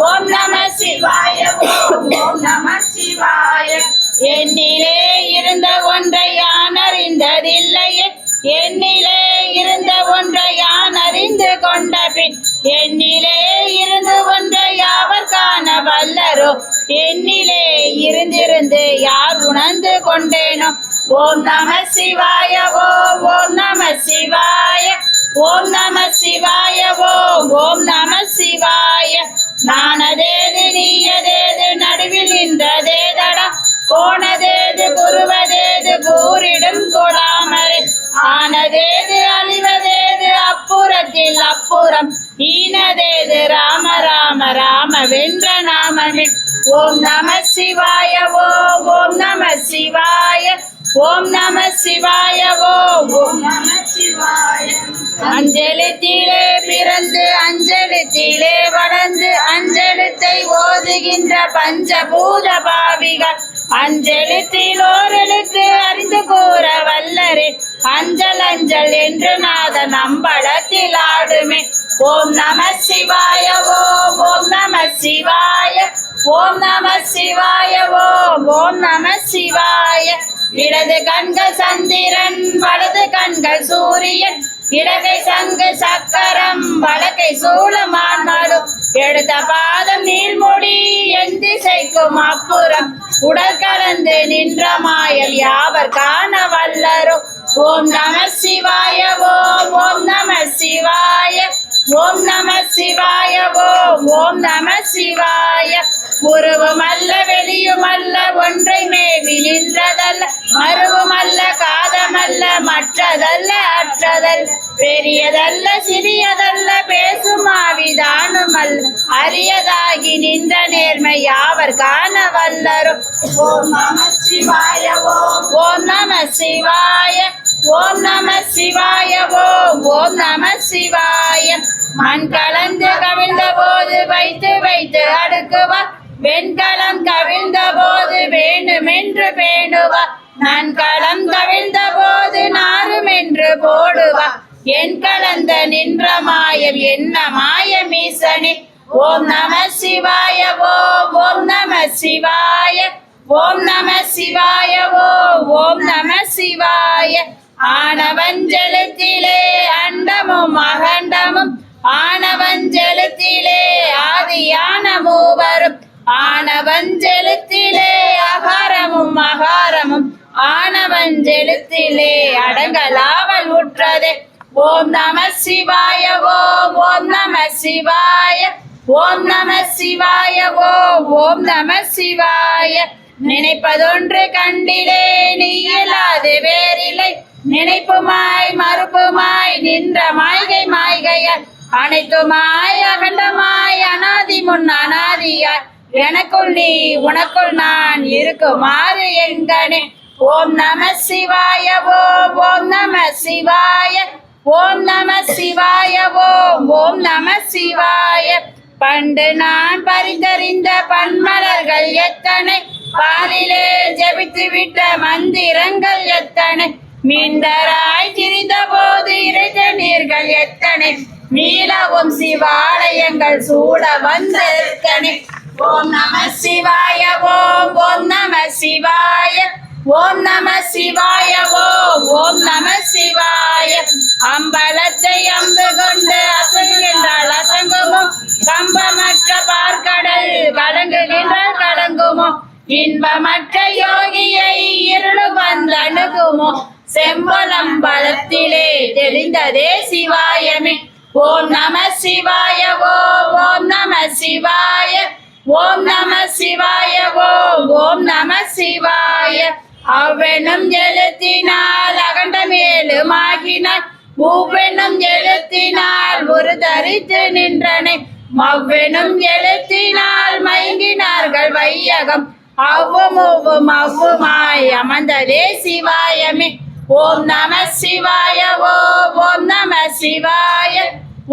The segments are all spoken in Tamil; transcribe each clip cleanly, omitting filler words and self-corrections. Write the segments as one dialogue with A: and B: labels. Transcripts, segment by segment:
A: ஓம் நம சிவாய ஓம் நம சிவாய. என்னிலே இருந்த ஒன்றை யான் அறிந்ததில்லையே, என்னிலே இருந்த ஒன்றை யான் அறிந்து கொண்ட பின் என்னிலே இருந்து ஒன்றை யாவர் காண வல்லரோ, என்னிலே இருந்திருந்து யார் உணர்ந்து கொண்டேனோ. ஓம் நம சிவாய ஓம் நம சிவாய. ஓம் நம சிவாய ஓம் நம சிவாய. நானதேது நீயதேது நடுவில் நின்றதேதடா, போனதேது குருவதேது கூறிடும் கொடாமரே, ஆனதேது அழிவதேது அப்புறத்தில் அப்புறம், ஈனதேது ராம ராம ராம வென்ற நாமமே. ஓம் நம சிவாய ஓம் நம சிவாய. ஓம் நம சிவாய ஓம் நம சிவாய. அஞ்செழுத்திலே பிறந்து அஞ்செழுத்திலே வளர்ந்து அஞ்செழுத்தை ஓதுகின்ற பஞ்சபூத பாவிகள், அஞ்செழுத்தில் ஓரெழுத்து அறிந்து கூற வல்லரே, அஞ்சல் அஞ்சல் என்று நாதன் அம்பலத்தில் ஆடுமே. ஓம் நம சிவாய ஓம் நம சிவாய. ஓம் நம சிவாய ஓம் நம சிவாய. இடது கண்கள் சந்திரன் வலது கண்கள் சூரியன், இடகை சங்கு சக்கரம் வலக்கை சூளமான்மாலும், எடுத்த பாதம் நீள்முடி என் திசைக்கும் அப்புறம், உடல் கலந்து நின்ற மாயல் யாவர் காண வல்லரோ. ஓம் நம சிவாய ஓம் நம சிவாய. ஓம் நம சிவாய ஓம் நம சிவாய. உருவமல்ல வெளியுமல்ல ஒன்றை மேவி நின்றதல்ல, மருவமல்ல காதமல்ல மற்றதல்ல அற்றதல்ல, பெரியதல்ல சிறியதல்ல பேசும் ஆவிதானுமல்ல, அரியதாகி நின்ற நேர்மை யாவர் காண வல்லரோ. ஓம் நம சிவாய ஓம் நம சிவாய. ஓம் நம சிவாய ஓம் நம சிவாய. மண் கலந்து கவிழ்ந்த போது வைத்து வைத்து அடுக்குவார், வெண்கலம் கவிழ்ந்த போது வேண்டுமென்று பேணுவார், நன்கலம் கவிழ்ந்த போது நாருமென்று போடுவார், என் கலந்த நின்ற மாயம் என்ன மாயமீசனே. ஓம் நம சிவாய ஓம் நம சிவாய. ஓம் நம சிவாய ஓம் நம சிவாய. ஆனவஞ்செழுத்திலே அண்டமும் அகண்டமும், ஆனவஞ்செழுத்திலே ஆதியான மூவரும், ஆனவஞ்செழுத்திலே அகாரமும் அகாரமும், ஆனவஞ்செழுத்திலே அடங்கலாவல் உற்றதே. ஓம் நம சிவாய ஓம் நம சிவாய. ஓம் நம சிவாய ஓம் நம சிவாய. நினைப்பதொன்று கண்டிலே நீ இல்லாது வேறில்லை, நினைப்புமாய் மறுப்புமாய் நின்ற மாய்கை மாய்கையால், அனைத்துமாய் அகண்டமாய் அனாதி முன் அனாதியாய், எனக்குள் நீ உனக்குள் நான் இருக்குமாறு எங்கனே. ஓம் நம சிவாய ஓம் நம சிவாய. ஓம் நம சிவாய ஓம் நம சிவாய. பண்டு நான் பரிந்தறிந்த பன்மலர்கள் எத்தனை, பாலிலே ஜபித்து விட்ட மந்திரங்கள் எத்தனை, மீண்டராய் திரிந்த போது இறைத்த நீர்கள் எத்தனை, மீளவும் சிவாலயங்கள் சூட வந்தெத்தனை. ஓம் நம சிவாய ஓம் நம சிவாய. ஓம் நம சிவாய ஓம் நம சிவாய. அம்பலத்தை அம்பு கொண்டு அசங்குகின்றால் அசங்குமோ, கம்பமற்ற பார்க்கடல் கலங்குகின்றால் கலங்குமோ, இன்பமற்ற யோகியை இருளு வந்து அணுகுமோ, செம்பலம்பலத்திலே தெரிந்ததே சிவாயமே. ஓம் நம சிவாய ஓம் நம சிவாய. ஓம் நம சிவாய ஓம் நம சிவாய. அவ்வெனும் எழுத்தினால் அகண்டம் ஏழுமாகினார், மூவெனும் எழுத்தினால் ஒரு தரித்து நின்றனை, மவ்வெனும் எழுத்தினால் மயங்கினார்கள் வையகம், அவ்வும் ஒவ்வும் அவ்வுமாய் அமர்ந்ததே சிவாயமே. ஓம் நம சிவாய ஓம் நம சிவாய.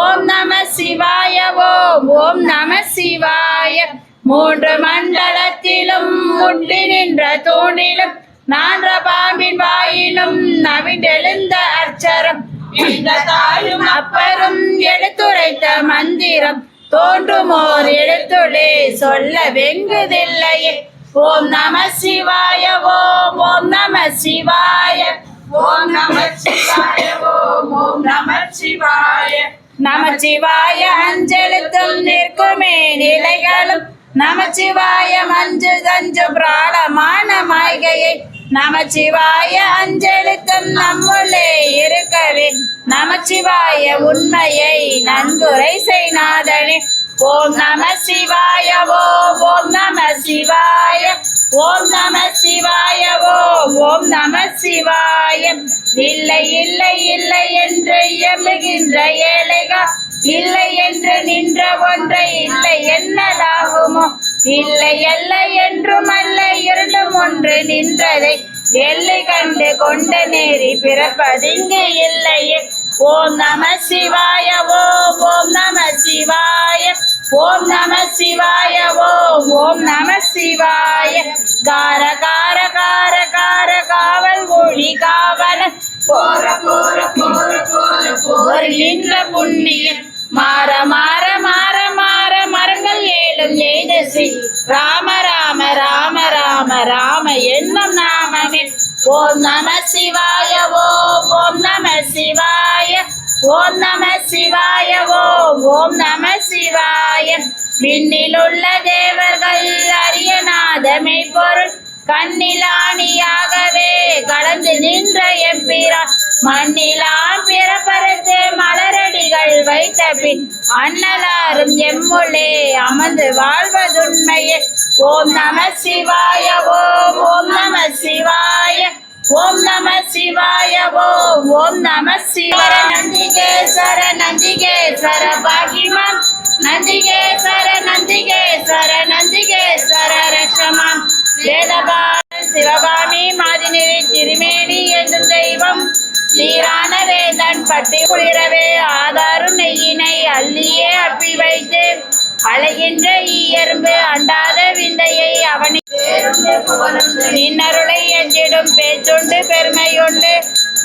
A: ஓம் நம சிவாய ஓம் நம சிவாய. மூன்று மண்டலத்திலும் முட்டி நின்ற தூணிலும் நான்ற பாம்பின் வாயிலும் நவிண்டெழுந்த அர்ச்சரம், இந்த தாயும் அப்பரும் எடுத்துரைத்த மந்திரம், தோன்றுமோர் எழுத்துளே சொல்ல வெங்குதில்லையே. ஓம் நம சிவாய ஓம் ஓம் நம சிவாய ஓம் நம சிவாய ஓம் நம சிவாய. நமச்சிவாய அஞ்செழுத்தும் நிற்குமே நிலைகளும் நமச்சிவாய மஞ்சு தஞ்சு பிராணமான மாய்கையை நமச்சிவாய அஞ்செழுத்தும் நம்முள்ளே இருக்கவே நமச்சிவாய உண்மையை நன்குரை செய்நாதனே. ஓம் நம சிவாய ஓம் ஓம் நம சிவாய ஓம் நம சிவாய ஓம் நம சிவாய. இல்லை இல்லை இல்லை என்று எம்முகின்ற ஏழைகா இல்லை என்று நின்ற ஒன்றை இல்லை என்னலாகுமோ. இல்லை இல்லை என்றும் அல்ல இரண்டும் ஒன்று நின்றதை எல்லை கண்டு கொண்ட நேரி பிறப்பதிங்கு இல்லையே. ஓம் நம சிவாய ஓம் ஓம் நம சிவாய ஓம் நம சிவாய ஓம் நம சிவாய. கார கார கார கார காவல் ஒளி காவலன் போற போற போற போற போர் நின்ற புண்ணிய மாற மாற மாற மாற மரங்கள் ஏழும் எய்தசி ராம ராம ராம ராம ராம என்னும் நாமமே. ஓம் நம சிவாய ஓம் நம சிவாய ஓம் நம சிவாய ஓம் நம சிவாய. விண்ணிலுள்ள தேவர்கள் அரியநாதமை பொருள் கண்ணிலாணியாகவே கலந்து நின்ற எம்பிரான் மண்ணிலாம் பிறப்பறுத்து மலரடிகள் வைத்த பின் அண்ணலாரும் எம்முள்ளே அமர்ந்து வாழ்வதுண்மையே. ஓம் நம சிவாய ஓம் நம சிவாய ஓம் நம சிவாய ஓம் நம சிவாய. நந்திகேஸ்வர நந்திகேஸ்வர பாகிமாம் நந்திகேஸ்வர நந்திகேஸ்வர நந்திகேஸ்வர ரஷமாம் வேதபால சிவகாமி மாதினிவி திருமேனி என்னும் தெய்வம் சீரான வேதன் பட்டி குளிரவே ஆதாரும் நெய்யினை அள்ளியே அப்பி வைத்து அழகின்ற ஈயரும்பு அண்டாத விந்தையை அவனி நின்னருளை எஞ்சிடும் பேச்சுண்டு பெருமையுண்டு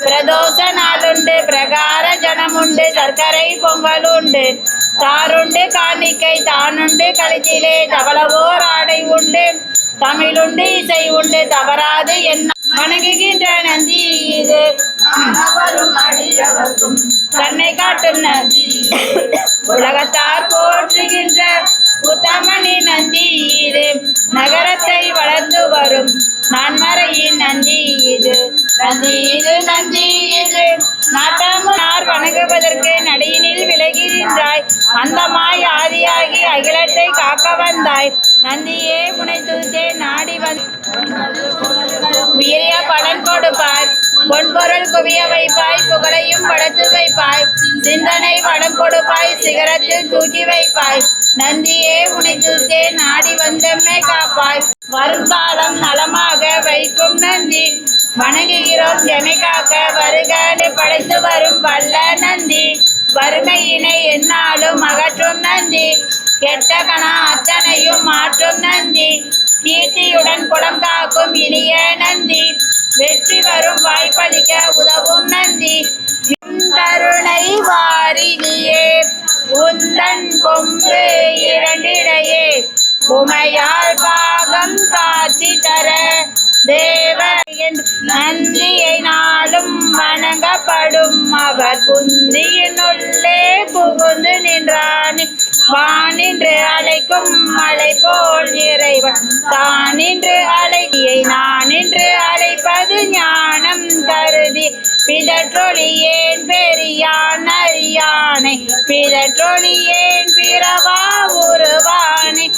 A: பிரதோஷ நாளுண்டு பிரகார ஜனமுண்டு சர்க்கரை பொங்கல் உண்டு தாருண்டு காணிக்கை தானுண்டு கழிச்சிலே தவளவோர் ஆடை உண்டு தமிழுண்டு இசை உண்டு தவறாது என்ன வணங்குகின்ற நந்தி இது கண்ணை காட்டும் நந்தி உலகத்தார் போற்றுகின்ற உத்தமணி நந்தி இது நகரத்தை வளர்ந்து வரும் நான்மறையின் நந்தி இது நந்தி இது நந்தி இது நாட்டாமுனார் வணங்குவதற்கு நடையினில் விலகுகின்றாய் அந்தமாய் ஆதியாகி அகிலத்தை காக்க வந்தாய் நந்தியே புனைத்துத்தே நாடி வீரிய பலன் கொடுப்பாய் பொன்பொருள் குவிய வைப்பாய் புகழையும் வளர்த்து வைப்பாய் சிந்தனை வளம் கொடுப்பாய் சிகரத்தில் தூக்கி வைப்பாய் நந்தியே உனைத்துத்தே நாடி வந்தம்மை காப்பாய் வருங்காலம் நலமாக வைக்கும் நந்தி வணங்குகிறோம் எமை காக்க வருக படைத்து வரும் வல்ல நந்தி வறுமையினை என்னாலும் அகற்றும் நந்தி கெட்ட கணா அத்தனையும் மாற்றும் நந்தி கீர்த்தியுடன் குலம் காக்கும் இனிய நந்தி வெற்றி வரும் வாய்ப்பளிக்க உதவும் நந்தி கருணை வாரிதியே உந்தன் கொம்பு இரண்டிடையே உமையால் பாகம் காட்சி தர தேவ நந்தியை நாளும் வணங்கப்படும் அவர் குந்தியினுள்ளே புகுந்து நின்றானே வானின்று அழைக்கும் மலை போல் இறைவன் தானின்று அழைக்கியை நானின்று அழைப்பது ஞானம் கருதி பிதற்றொழியேன் பெரியான் அறியானை பிதற்றொழியேன் பிறவா உருவானே.